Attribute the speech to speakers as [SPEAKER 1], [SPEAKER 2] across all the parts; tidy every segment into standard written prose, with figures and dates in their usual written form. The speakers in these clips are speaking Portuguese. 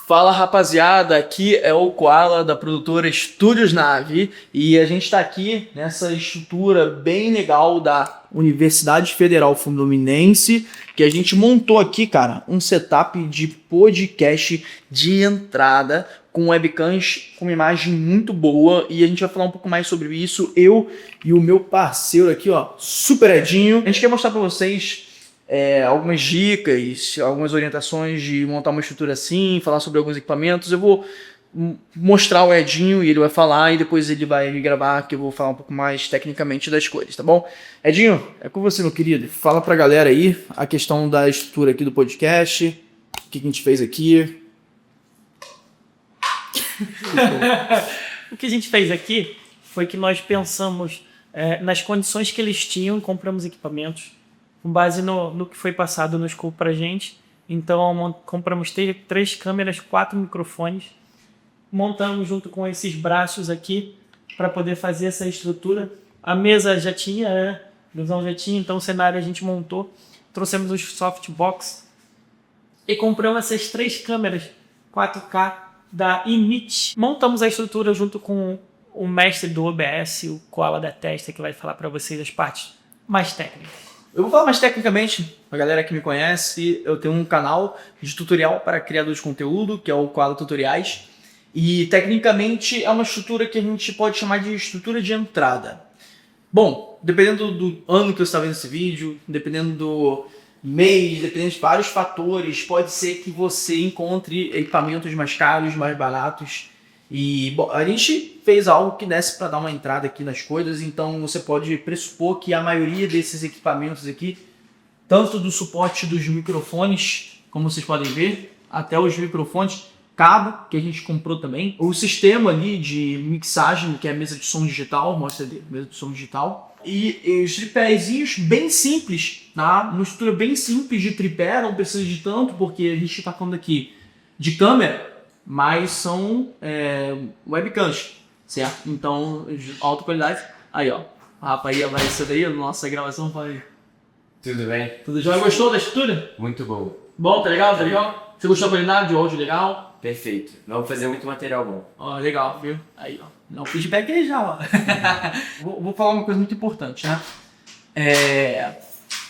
[SPEAKER 1] Fala rapaziada, aqui é o Koala da produtora Estúdios Nave e a gente está aqui nessa estrutura bem legal da Universidade Federal Fluminense que a gente montou aqui, cara, um setup de podcast de entrada com webcams com uma imagem muito boa e a gente vai falar um pouco mais sobre isso, eu e o meu parceiro aqui, ó, Super Edinho. A gente quer mostrar para vocês algumas dicas, algumas orientações de montar uma estrutura assim, falar sobre alguns equipamentos. Eu vou mostrar o Edinho e ele vai falar e depois ele vai me gravar que eu vou falar um pouco mais tecnicamente das coisas, tá bom? Edinho, é com você, meu querido. Fala pra galera aí a questão da estrutura aqui do podcast, o que a gente fez aqui.
[SPEAKER 2] O que a gente fez aqui foi que nós pensamos nas condições que eles tinham e compramos equipamentos com base no que foi passado no scope pra gente. Então compramos 3 câmeras, 4 microfones, montamos junto com esses braços aqui para poder fazer essa estrutura. A mesa já tinha, Ilusão já tinha, então o cenário a gente montou, trouxemos os softbox e compramos essas 3 câmeras 4K da Init. Montamos a estrutura junto com o mestre do OBS, o Koala da Testa, que vai falar para vocês as partes mais técnicas.
[SPEAKER 1] Eu vou falar mais tecnicamente, pra galera que me conhece, eu tenho um canal de tutorial para criadores de conteúdo, que é o Koala Tutoriais, e tecnicamente é uma estrutura que a gente pode chamar de estrutura de entrada. Bom, dependendo do ano que você está vendo esse vídeo, dependendo do mês, dependendo de vários fatores, pode ser que você encontre equipamentos mais caros, mais baratos. E bom, a gente fez algo que desse para dar uma entrada aqui nas coisas, então você pode pressupor que a maioria desses equipamentos aqui, tanto do suporte dos microfones, como vocês podem ver, até os microfones, cabo, que a gente comprou também, o sistema ali de mixagem, que é a mesa de som digital, mostra ali, mesa de som digital, e os tripézinhos bem simples, tá? Uma estrutura bem simples de tripé, não precisa de tanto, porque a gente está falando aqui de câmera, mas são webcams, certo? Então, de alta qualidade. Aí, ó, a rapaz vai isso daí, a nossa gravação vai...
[SPEAKER 3] Tudo bem?
[SPEAKER 1] Tudo já gostou da estrutura?
[SPEAKER 3] Muito bom.
[SPEAKER 1] Bom, tá legal, tá legal? Você gostou da qualidade de áudio legal?
[SPEAKER 3] Perfeito. Vamos fazer muito material bom.
[SPEAKER 1] Ó, legal, viu? Aí, ó, dá um feedback aí já, ó. vou falar uma coisa muito importante, né?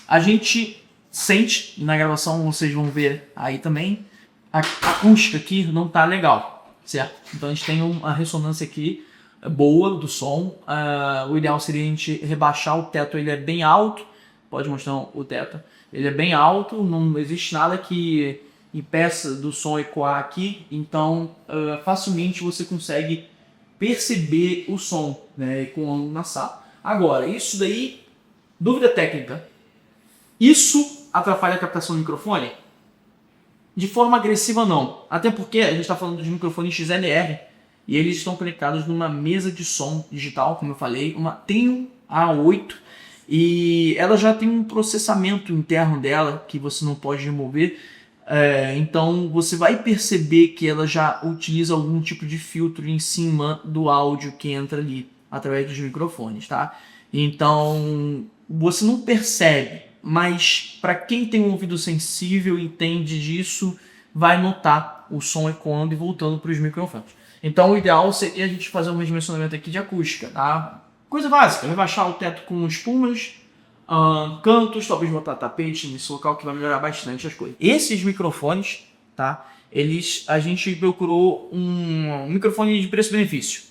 [SPEAKER 1] A gente sente, na gravação vocês vão ver aí também, a acústica aqui não tá legal, certo? Então a gente tem uma ressonância aqui boa do som. O ideal seria a gente rebaixar o teto, ele é bem alto. Pode mostrar o teto. Ele é bem alto, não existe nada que impeça do som ecoar aqui. Então facilmente você consegue perceber o som, né, ecoando na sala. Agora, isso daí, dúvida técnica. Isso atrapalha a captação do microfone? De forma agressiva não, até porque a gente está falando de microfones XLR e eles estão conectados numa mesa de som digital, como eu falei, uma Trio A8, e ela já tem um processamento interno dela que você não pode remover, então você vai perceber que ela já utiliza algum tipo de filtro em cima do áudio que entra ali através dos microfones, tá? Então você não percebe, mas para quem tem um ouvido sensível e entende disso, vai notar o som ecoando e voltando para os microfones. Então o ideal seria a gente fazer um redimensionamento aqui de acústica, tá? Coisa básica, rebaixar o teto com espumas, cantos, talvez botar tapete nesse local que vai melhorar bastante as coisas. Esses microfones, tá? A gente procurou um microfone de preço-benefício.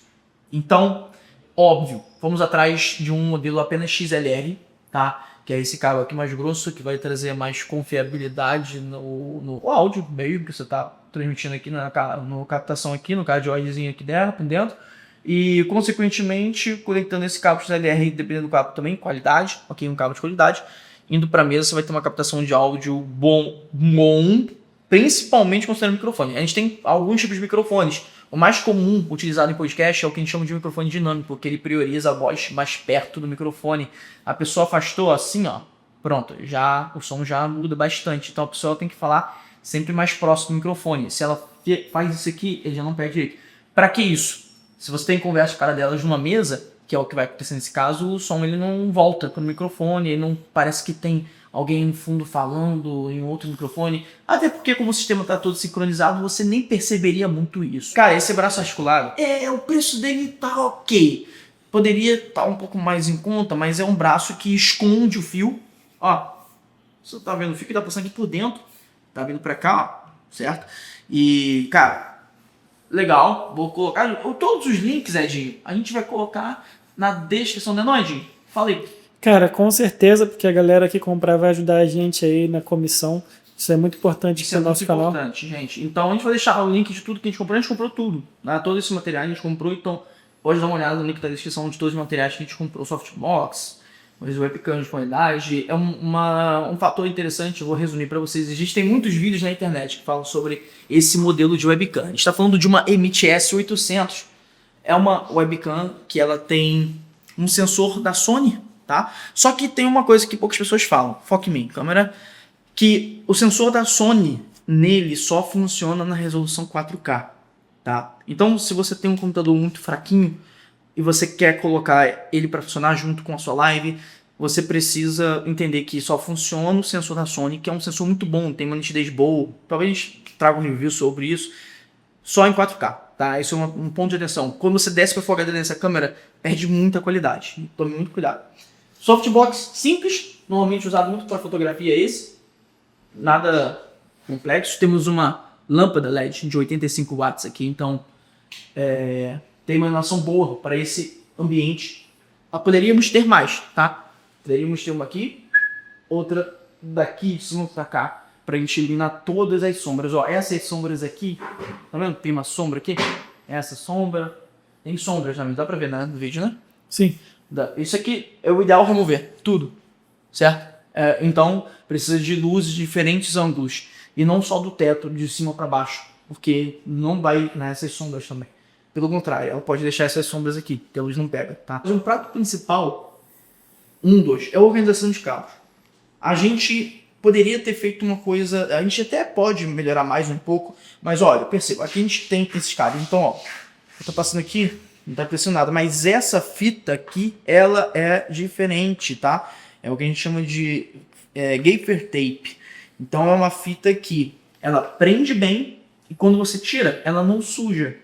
[SPEAKER 1] Então, óbvio, fomos atrás de um modelo apenas XLR, tá? Que é esse cabo aqui mais grosso, que vai trazer mais confiabilidade no áudio meio que você está transmitindo aqui no captação aqui, no cardioidezinho aqui dentro. E, consequentemente, conectando esse cabo XLR, dependendo do cabo também, qualidade, ok, um cabo de qualidade. Indo para a mesa, você vai ter uma captação de áudio bom, principalmente considerando o microfone. A gente tem alguns tipos de microfones. O mais comum utilizado em podcast é o que a gente chama de microfone dinâmico, porque ele prioriza a voz mais perto do microfone. A pessoa afastou assim, ó, pronto, o som já muda bastante. Então a pessoa tem que falar sempre mais próximo do microfone. Se ela faz isso aqui, ele já não perde direito. Para que isso? Se você tem conversa paralelas numa mesa, que é o que vai acontecer nesse caso, o som ele não volta para o microfone, ele não parece que tem alguém no fundo falando em outro microfone. Até porque como o sistema está todo sincronizado, você nem perceberia muito isso. Cara, esse braço articulado, o preço dele tá ok. Poderia estar um pouco mais em conta, mas é um braço que esconde o fio. Ó, você tá vendo o fio que tá passando aqui por dentro. Tá vindo pra cá, ó, certo? E, cara, legal. Vou colocar todos os links, Edinho. A gente vai colocar na descrição, né, não, Edinho? Falei.
[SPEAKER 2] Cara, com certeza, porque a galera que comprar vai ajudar a gente aí na comissão. Isso é muito importante
[SPEAKER 1] Isso
[SPEAKER 2] pro
[SPEAKER 1] é muito
[SPEAKER 2] nosso canal.
[SPEAKER 1] importante, gente. Então a gente vai deixar o link de tudo que a gente comprou tudo. Né? Todo esse material a gente comprou, então pode dar uma olhada no link da descrição de todos os materiais que a gente comprou. Softbox, os webcam de qualidade. É um fator interessante, eu vou resumir para vocês. Existem muitos vídeos na internet que falam sobre esse modelo de webcam. A gente está falando de uma MTS 800. É uma webcam que ela tem um sensor da Sony, tá? Só que tem uma coisa que poucas pessoas falam. Foca em mim, câmera. Que o sensor da Sony nele só funciona na resolução 4K, tá? Então, se você tem um computador muito fraquinho e você quer colocar ele para funcionar junto com a sua live, você precisa entender que só funciona o sensor da Sony, que é um sensor muito bom, tem uma nitidez boa. Talvez a gente traga um review sobre isso, só em 4K, tá? Isso é um ponto de atenção. Quando você desce para Full HD nessa câmera, perde muita qualidade. Tome muito cuidado. Softbox simples, normalmente usado muito para fotografia é esse. Nada complexo. Temos uma lâmpada LED de 85 watts aqui, então tem uma iluminação boa para esse ambiente. Poderíamos ter mais, tá? Poderíamos ter uma aqui, outra daqui de cima para cá, para a gente eliminar todas as sombras. Ó, essas sombras aqui, tá vendo? Tem uma sombra aqui, essa sombra, tem sombras também, dá para ver, né, no vídeo, né?
[SPEAKER 2] Sim.
[SPEAKER 1] Isso aqui é o ideal remover, tudo, certo? Então, precisa de luzes de diferentes ângulos. E não só do teto, de cima para baixo. Porque não vai nessas sombras também. Pelo contrário, ela pode deixar essas sombras aqui, que a luz não pega, tá? Mas um prato principal, é a organização de cabos. A gente poderia ter feito uma coisa... A gente até pode melhorar mais um pouco. Mas olha, perceba, aqui a gente tem esses cabos. Então, ó, eu tô passando aqui, não tá impressionado. Mas essa fita aqui, ela é diferente, tá? É o que a gente chama de gaffer tape. Então é uma fita que ela prende bem e quando você tira, ela não suja.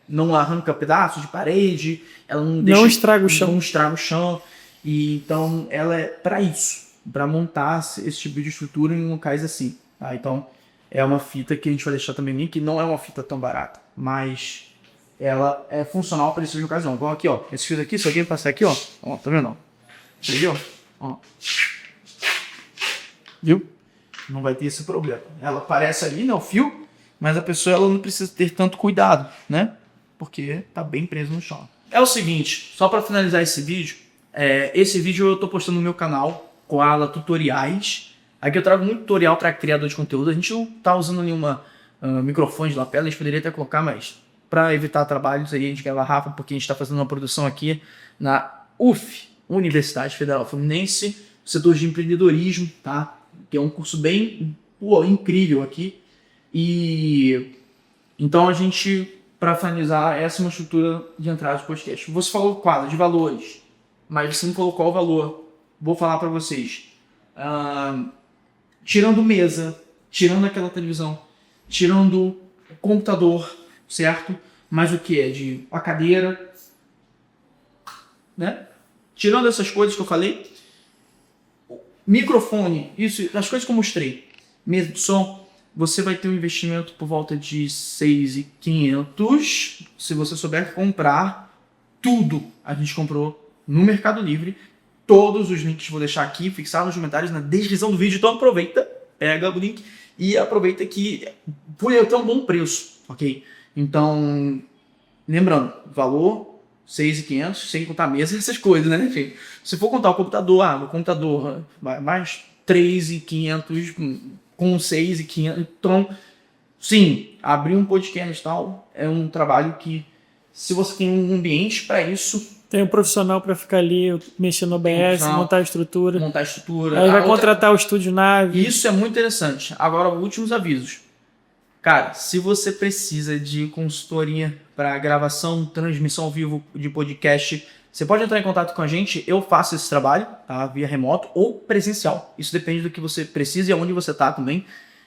[SPEAKER 1] Não arranca pedaços de parede, ela não
[SPEAKER 2] estraga o chão.
[SPEAKER 1] Não estraga o chão. E, então ela é para isso, para montar esse tipo de estrutura em locais assim. Tá? Então é uma fita que a gente vai deixar também no link, que não é uma fita tão barata, mas ela é funcional para esse tipo de ocasião. Igual aqui, ó, esse fio aqui, se alguém passar aqui, ó, tá vendo? Entendeu? Ó. Viu? Não vai ter esse problema. Ela aparece ali, né, o fio, mas a pessoa ela não precisa ter tanto cuidado, né? Porque tá bem preso no chão. É o seguinte, só para finalizar esse vídeo eu tô postando no meu canal, Koala Tutoriais. Aqui eu trago muito tutorial para criador de conteúdo. A gente não tá usando nenhuma microfone de lapela, a gente poderia até colocar, mas para evitar trabalhos aí a gente grava rápido, porque a gente está fazendo uma produção aqui na UF, Universidade Federal Fluminense, setor de empreendedorismo, tá? Que é um curso bem incrível aqui. E então a gente, para finalizar, essa é uma estrutura de entrada de podcast. Você falou quadro de valores, mas você não colocou o valor. Vou falar para vocês. Tirando mesa, tirando aquela televisão, tirando o computador, certo? Mas o que é de a cadeira, né? Tirando essas coisas que eu falei, microfone, isso, as coisas que eu mostrei, mesa de som, você vai ter um investimento por volta de 6.500 se você souber comprar tudo. A gente comprou no Mercado Livre. Todos os links vou deixar aqui, fixar nos comentários, na descrição do vídeo. Então aproveita, pega o link e aproveita que foi até um bom preço, ok? Então, lembrando, valor 6.500, sem contar mesa, essas coisas, né? Enfim, se for contar o computador, o computador mais 3.500 com 6.500. Então, sim, abrir um podcast e tal é um trabalho que, se você tem um ambiente para isso...
[SPEAKER 2] Tem um profissional para ficar ali mexendo no OBS, montar a estrutura. Aí vai contratar o estúdio nave.
[SPEAKER 1] Isso é muito interessante. Agora, últimos avisos. Cara, se você precisa de consultoria para gravação, transmissão ao vivo de podcast, Você pode entrar em contato com a gente, eu faço esse trabalho, tá? Via remoto ou presencial. Isso depende do que você precisa e aonde você tá também.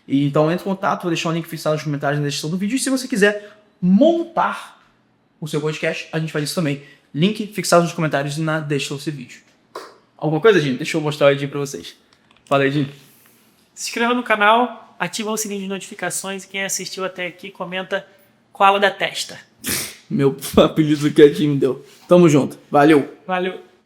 [SPEAKER 1] E então entre em contato, vou deixar o link fixado nos comentários na descrição do vídeo. E se você quiser montar o seu podcast, a gente faz isso também. Link fixado nos comentários e na descrição desse vídeo. Alguma coisa, Edinho? Deixa eu mostrar o Edinho pra vocês. Fala, Edinho.
[SPEAKER 2] Se inscreva no canal, ativa o sininho de notificações e quem assistiu até aqui, comenta Koala da Testa.
[SPEAKER 1] Meu apelido que a Edinho me deu. Tamo junto. Valeu.
[SPEAKER 2] Valeu.